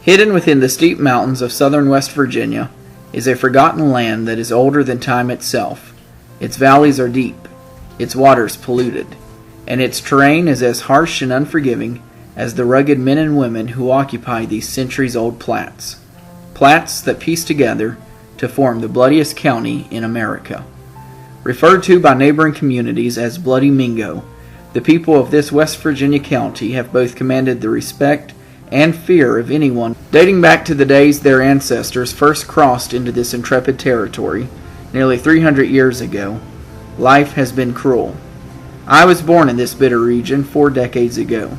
Hidden within the steep mountains of southern West Virginia is a forgotten land that is older than time itself. Its valleys are deep, its waters polluted, and its terrain is as harsh and unforgiving as the rugged men and women who occupy these centuries-old plats. Plats that piece together to form the bloodiest county in America. Referred to by neighboring communities as Bloody Mingo, the people of this West Virginia county have both commanded the respect and fear of anyone dating back to the days their ancestors first crossed into this intrepid territory nearly 300 years ago. Life has been cruel. I was born in this bitter region 4 decades ago.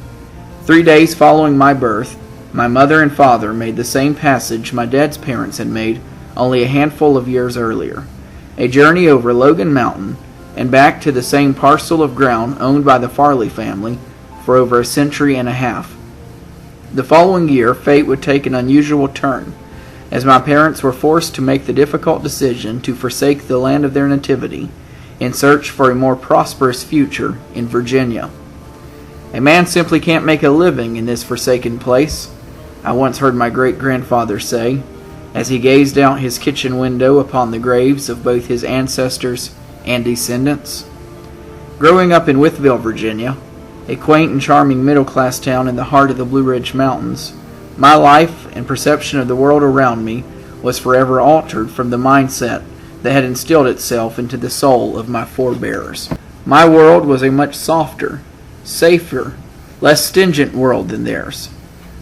3 days following my birth, my mother and father made the same passage my dad's parents had made only a handful of years earlier, a journey over Logan Mountain and back to the same parcel of ground owned by the Farley family for over a century and a half. The following year, fate would take an unusual turn, as my parents were forced to make the difficult decision to forsake the land of their nativity in search for a more prosperous future in Virginia. A man simply can't make a living in this forsaken place, I once heard my great-grandfather say, as he gazed out his kitchen window upon the graves of both his ancestors and descendants. Growing up in Wytheville, Virginia, a quaint and charming middle-class town in the heart of the Blue Ridge Mountains, my life and perception of the world around me was forever altered from the mindset that had instilled itself into the soul of my forebears. My world was a much softer, safer, less stringent world than theirs.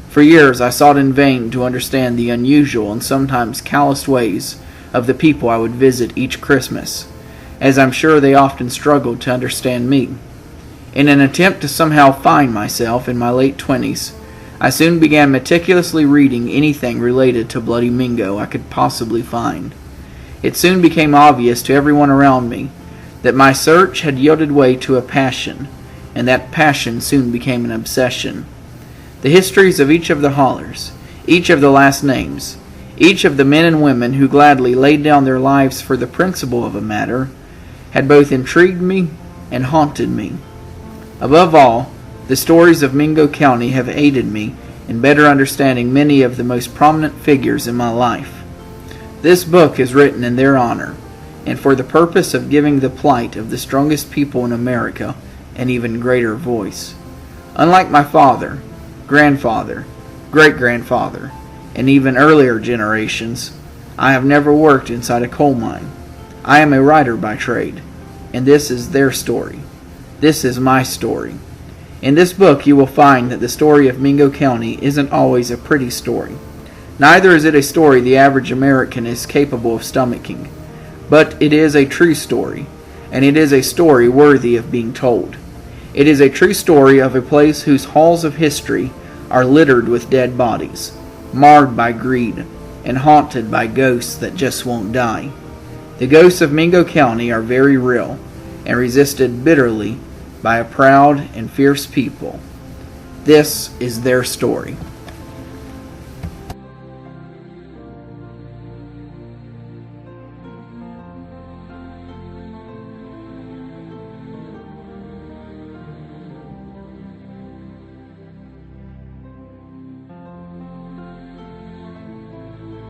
For years I sought in vain to understand the unusual and sometimes calloused ways of the people I would visit each Christmas, as I'm sure they often struggled to understand me. In an attempt to somehow find myself in my late 20s, I soon began meticulously reading anything related to Bloody Mingo I could possibly find. It soon became obvious to everyone around me that my search had yielded way to a passion, and that passion soon became an obsession. The histories of each of the hollers, each of the last names, each of the men and women who gladly laid down their lives for the principle of a matter, had both intrigued me and haunted me. Above all, the stories of Mingo County have aided me in better understanding many of the most prominent figures in my life. This book is written in their honor, and for the purpose of giving the plight of the strongest people in America an even greater voice. Unlike my father, grandfather, great-grandfather, and even earlier generations, I have never worked inside a coal mine. I am a writer by trade, and this is their story. This is my story. In this book you will find that the story of Mingo County isn't always a pretty story. Neither is it a story the average American is capable of stomaching. But it is a true story, and it is a story worthy of being told. It is a true story of a place whose halls of history are littered with dead bodies, marred by greed, and haunted by ghosts that just won't die. The ghosts of Mingo County are very real, and resisted bitterly by a proud and fierce people. This is their story.